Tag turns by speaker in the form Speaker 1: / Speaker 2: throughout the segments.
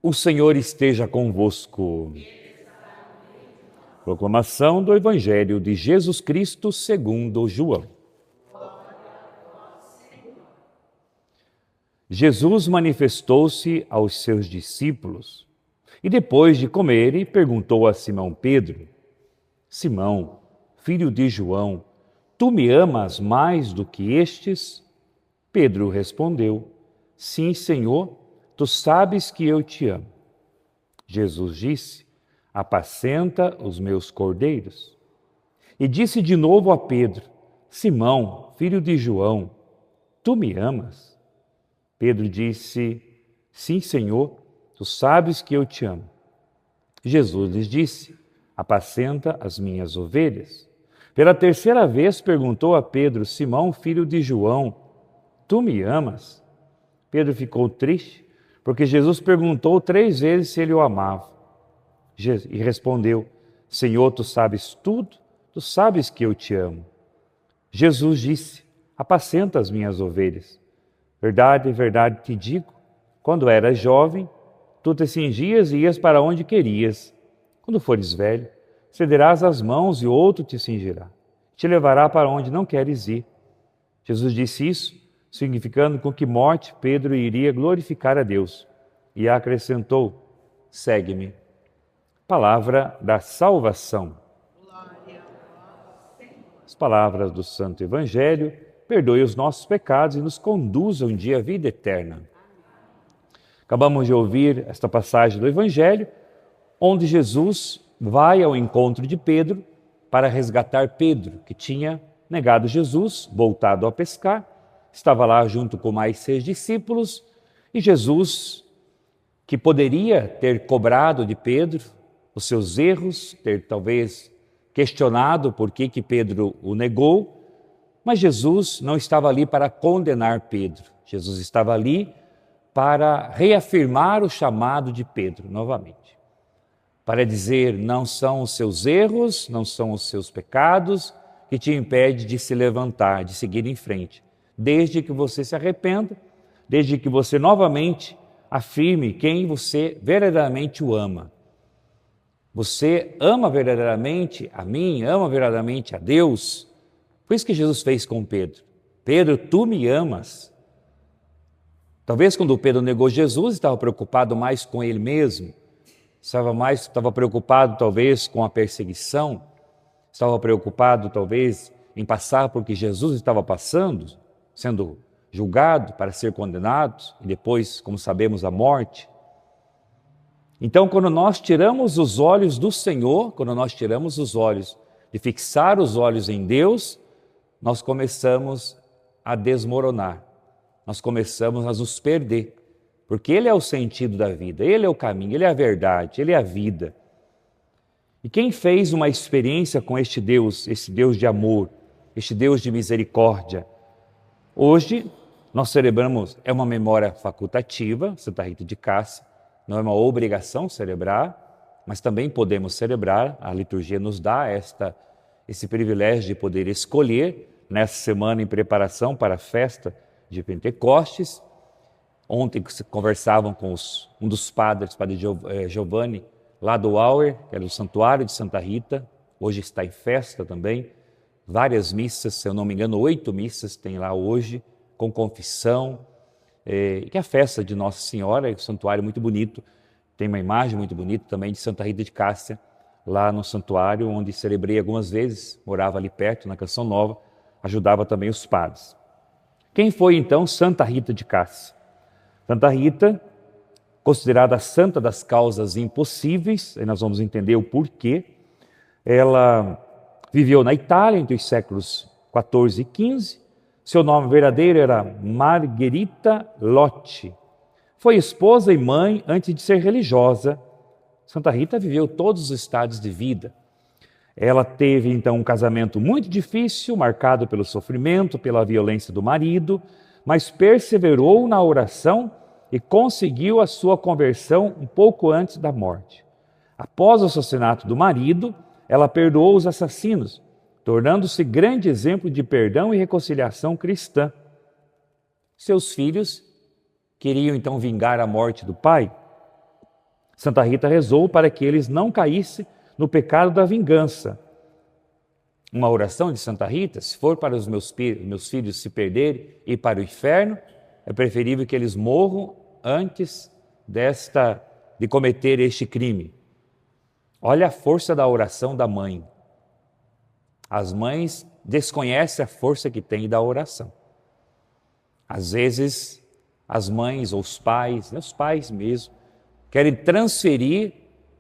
Speaker 1: O Senhor esteja convosco. Proclamação do Evangelho de Jesus Cristo segundo João. Jesus manifestou-se aos seus discípulos e depois de comerem perguntou a Simão Pedro: Simão, filho de João, tu me amas mais do que estes? Pedro respondeu: Sim, Senhor, tu sabes que eu te amo. Jesus disse: Apacenta os meus cordeiros. E disse de novo a Pedro: Simão, filho de João, tu me amas? Pedro disse: Sim, Senhor, tu sabes que eu te amo. Jesus lhes disse: Apacenta as minhas ovelhas. Pela terceira vez perguntou a Pedro: Simão, filho de João, tu me amas? Pedro ficou triste, porque Jesus perguntou 3 vezes se ele o amava. E respondeu: Senhor, tu sabes tudo, tu sabes que eu te amo. Jesus disse: Apacenta as minhas ovelhas. Verdade, verdade te digo, quando eras jovem, tu te cingias e ias para onde querias. Quando fores velho, cederás as mãos e outro te cingirá. Te levará para onde não queres ir. Jesus disse isso, significando com que morte Pedro iria glorificar a Deus. E acrescentou: Segue-me. Palavra da salvação. As palavras do Santo Evangelho perdoe os nossos pecados e nos conduza um dia à vida eterna. Acabamos de ouvir esta passagem do Evangelho, onde Jesus vai ao encontro de Pedro para resgatar Pedro, que tinha negado Jesus, voltado a pescar, estava lá junto com mais 6 discípulos, e Jesus, que poderia ter cobrado de Pedro os seus erros, ter talvez questionado por que Pedro o negou, mas Jesus não estava ali para condenar Pedro. Jesus estava ali para reafirmar o chamado de Pedro novamente. Para dizer, não são os seus erros, não são os seus pecados que te impedem de se levantar, de seguir em frente. Desde que você se arrependa, desde que você novamente afirme quem você verdadeiramente o ama. Você ama verdadeiramente a mim, ama verdadeiramente a Deus. Foi isso que Jesus fez com Pedro. Pedro, tu me amas. Talvez quando Pedro negou Jesus, estava preocupado mais com ele mesmo, estava preocupado talvez com a perseguição, estava preocupado talvez em passar por que Jesus estava passando, sendo julgado para ser condenado e depois, como sabemos, a morte. Então, quando nós tiramos os olhos do Senhor, quando nós tiramos os olhos de fixar os olhos em Deus, nós começamos a desmoronar, nós começamos a nos perder, porque Ele é o sentido da vida, Ele é o caminho, Ele é a verdade, Ele é a vida. E quem fez uma experiência com este Deus de amor, este Deus de misericórdia? Hoje nós celebramos, é uma memória facultativa, Santa Rita de Cássia, não é uma obrigação celebrar, mas também podemos celebrar, a liturgia nos dá esse privilégio de poder escolher, nessa semana em preparação para a festa de Pentecostes. Ontem conversavam com um dos padres, Padre Giovanni, lá do Auer, que era do Santuário de Santa Rita, hoje está em festa também, várias missas, se eu não me engano, 8 missas tem lá hoje, com confissão, que é a festa de Nossa Senhora, é um santuário muito bonito, tem uma imagem muito bonita também de Santa Rita de Cássia, lá no santuário, onde celebrei algumas vezes, morava ali perto, na Canção Nova, ajudava também os padres. Quem foi então Santa Rita de Cássia? Santa Rita, considerada a santa das causas impossíveis, aí nós vamos entender o porquê. Ela viveu na Itália entre os séculos 14 e 15. Seu nome verdadeiro era Margherita Lotti. Foi esposa e mãe antes de ser religiosa. Santa Rita viveu todos os estádios de vida. Ela teve então um casamento muito difícil, marcado pelo sofrimento, pela violência do marido, mas perseverou na oração e conseguiu a sua conversão um pouco antes da morte. Após o assassinato do marido, ela perdoou os assassinos, tornando-se grande exemplo de perdão e reconciliação cristã. Seus filhos queriam então vingar a morte do pai Santa Rita rezou para que eles não caíssem no pecado da vingança. Uma oração de Santa Rita, se for para os meus filhos se perderem e ir para o inferno, é preferível que eles morram antes de cometer este crime. Olha a força da oração da mãe. As mães desconhecem a força que tem da oração. Às vezes, as mães ou os pais mesmo, querem transferir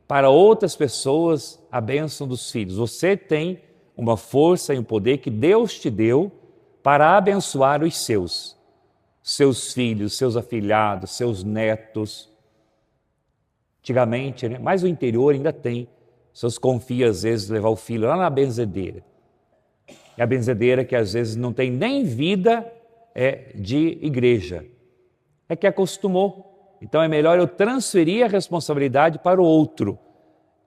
Speaker 1: para outras pessoas a bênção dos filhos. Você tem uma força e um poder que Deus te deu para abençoar os seus filhos, seus afilhados, seus netos. Antigamente, né? Mas o interior ainda tem. Seus confia às vezes levar o filho lá na benzedeira. É a benzedeira que às vezes não tem nem vida de igreja. É que acostumou. Então é melhor eu transferir a responsabilidade para o outro.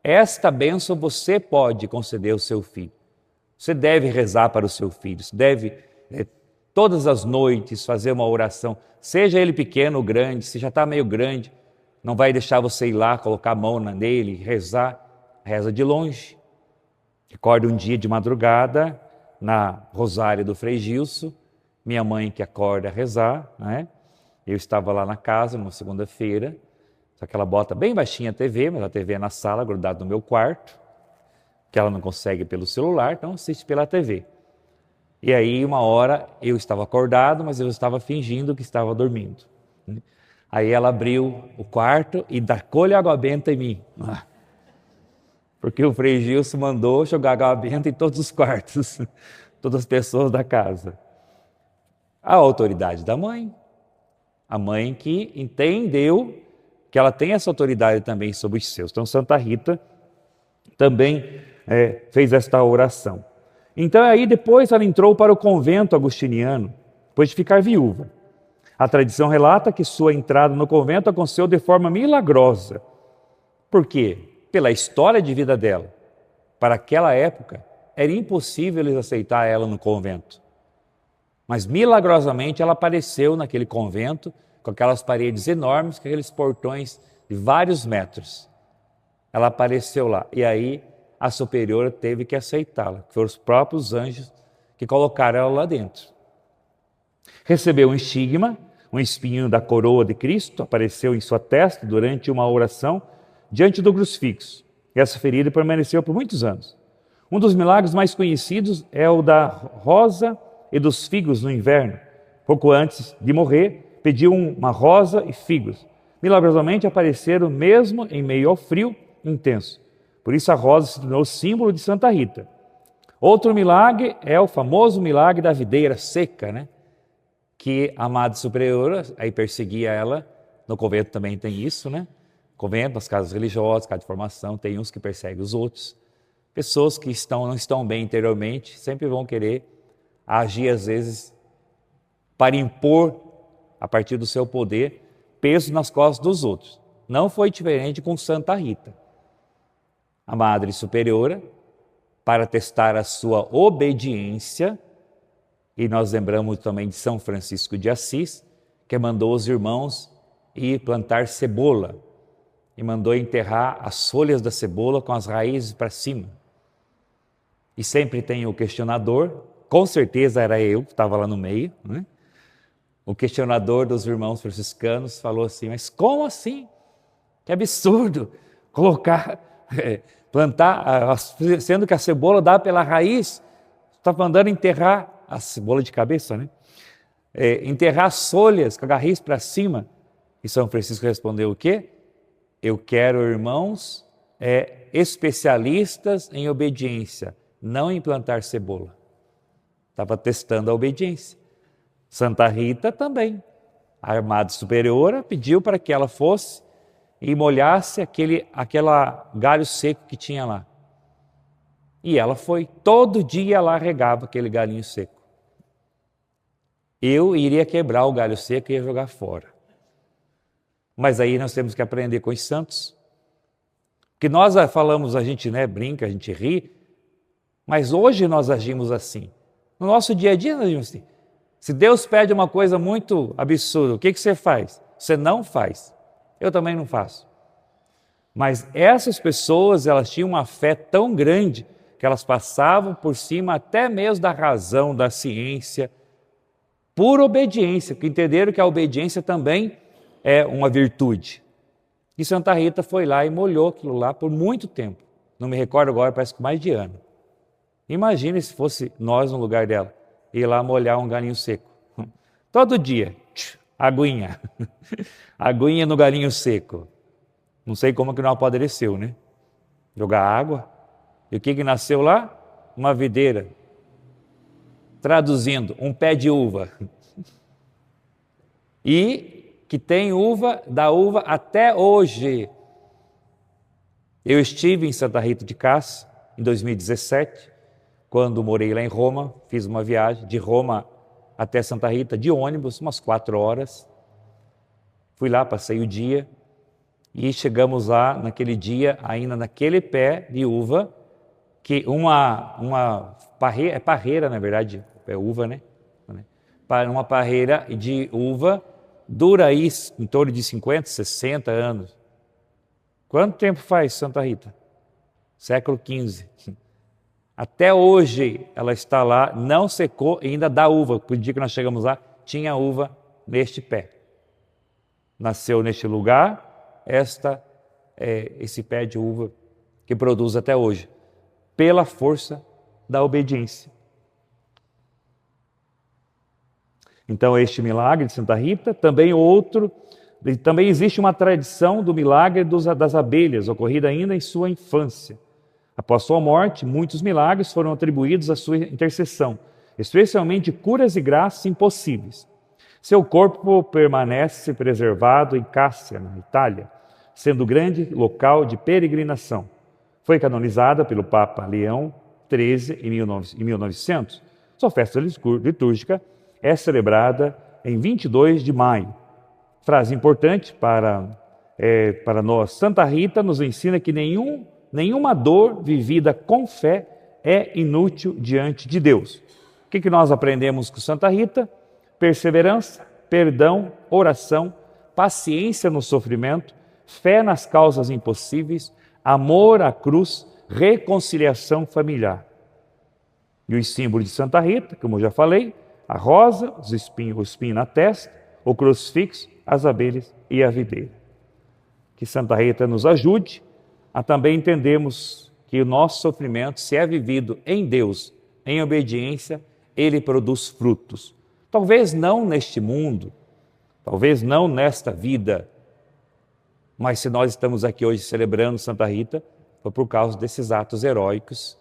Speaker 1: Esta bênção você pode conceder ao seu filho. Você deve rezar para o seu filho. Você deve todas as noites fazer uma oração. Seja ele pequeno ou grande, se já está meio grande, não vai deixar você ir lá, colocar a mão nele, rezar. Reza de longe. Recordo um dia de madrugada, na Rosária do Frei Gilson, minha mãe que acorda a rezar, né? Eu estava lá na casa, numa segunda-feira, só que ela bota bem baixinha a TV, mas a TV é na sala, grudada no meu quarto, que ela não consegue pelo celular, então assiste pela TV. E aí, uma hora, eu estava acordado, mas eu estava fingindo que estava dormindo. Aí ela abriu o quarto e tacou-lhe água benta em mim. Porque o Frei Gilson mandou jogar água benta em todos os quartos, todas as pessoas da casa. A autoridade da mãe, a mãe que entendeu que ela tem essa autoridade também sobre os seus. Então, Santa Rita também fez esta oração. Então, aí depois ela entrou para o convento agostiniano, depois de ficar viúva. A tradição relata que sua entrada no convento aconteceu de forma milagrosa. Por quê? Pela história de vida dela. Para aquela época, era impossível eles aceitar ela no convento. Mas milagrosamente ela apareceu naquele convento, com aquelas paredes enormes, com aqueles portões de vários metros. Ela apareceu lá. E aí a superiora teve que aceitá-la. Foram os próprios anjos que colocaram ela lá dentro. Recebeu um estigma, um espinho da coroa de Cristo, apareceu em sua testa durante uma oração diante do crucifixo. Essa ferida permaneceu por muitos anos. Um dos milagres mais conhecidos é o da rosa e dos figos no inverno. Pouco antes de morrer, pediu uma rosa e figos. Milagrosamente apareceram mesmo em meio ao frio intenso. Por isso a rosa se tornou símbolo de Santa Rita. Outro milagre é o famoso milagre da videira seca, né? Que a Madre Superiora aí perseguia ela. No convento também tem isso, né? Convento, nas casas religiosas, casa de formação, tem uns que perseguem os outros. Pessoas que não estão bem interiormente sempre vão querer agir, às vezes, para impor, a partir do seu poder, peso nas costas dos outros. Não foi diferente com Santa Rita. A Madre Superiora, para testar a sua obediência, e nós lembramos também de São Francisco de Assis, que mandou os irmãos ir plantar cebola, e mandou enterrar as folhas da cebola com as raízes para cima. E sempre tem o questionador, com certeza era eu que estava lá no meio, né? O questionador dos irmãos franciscanos falou assim: mas como assim? Que absurdo plantar, sendo que a cebola dá pela raiz, está mandando enterrar a cebola de cabeça, né? Enterrar as folhas com a raiz para cima. E São Francisco respondeu o quê? Eu quero irmãos especialistas em obediência, não em plantar cebola. Estava testando a obediência. Santa Rita também. A Madre Superiora pediu para que ela fosse e molhasse aquela galho seco que tinha lá. E ela foi, todo dia ela regava aquele galinho seco. Eu iria quebrar o galho seco e ia jogar fora. Mas aí nós temos que aprender com os santos. Porque nós falamos, a gente brinca, a gente ri, mas hoje nós agimos assim. No nosso dia a dia nós agimos assim. Se Deus pede uma coisa muito absurda, o que você faz? Você não faz. Eu também não faço. Mas essas pessoas, elas tinham uma fé tão grande que elas passavam por cima até mesmo da razão, da ciência, por obediência, porque entenderam que a obediência também é uma virtude. E Santa Rita foi lá e molhou aquilo lá por muito tempo. Não me recordo agora, parece que mais de ano. Imagine se fosse nós no lugar dela, ir lá molhar um galinho seco. Todo dia, aguinha, aguinha no galinho seco. Não sei como que não apodreceu, né? Jogar água. E o que nasceu lá? Uma videira. Traduzindo, um pé de uva. E que tem uva, dá uva até hoje. Eu estive em Santa Rita de Cássia em 2017, quando morei lá em Roma, fiz uma viagem de Roma até Santa Rita de ônibus, umas 4 horas. Fui lá, passei o dia e chegamos lá naquele dia, ainda naquele pé de uva, que uma parreira, é parreira na verdade, é uva, né? Uma parreira de uva dura aí em torno de 50, 60 anos. Quanto tempo faz Santa Rita? Século XV. Até hoje ela está lá, não secou e ainda dá uva. Por dia que nós chegamos lá, tinha uva neste pé. Nasceu neste lugar esse pé de uva que produz até hoje, pela força da obediência. Então, este milagre de Santa Rita, também existe uma tradição do milagre das abelhas, ocorrida ainda em sua infância. Após sua morte, muitos milagres foram atribuídos à sua intercessão, especialmente curas e graças impossíveis. Seu corpo permanece preservado em Cássia, na Itália, sendo grande local de peregrinação. Foi canonizada pelo Papa Leão XIII em 1900. Sua festa litúrgica é celebrada em 22 de maio. Frase importante para nós. Santa Rita nos ensina que nenhuma dor vivida com fé é inútil diante de Deus. O que nós aprendemos com Santa Rita? Perseverança, perdão, oração, paciência no sofrimento, fé nas causas impossíveis, amor à cruz, reconciliação familiar. E os símbolos de Santa Rita, como eu já falei, a rosa, o espinho na testa, o crucifixo, as abelhas e a videira. Que Santa Rita nos ajude a também entendermos que o nosso sofrimento, se é vivido em Deus, em obediência, ele produz frutos. Talvez não neste mundo, talvez não nesta vida, mas se nós estamos aqui hoje celebrando Santa Rita, foi por causa desses atos heróicos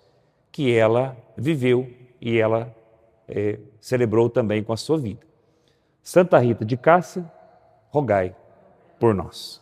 Speaker 1: que ela viveu e ela celebrou também com a sua vida. Santa Rita de Cássia, rogai por nós.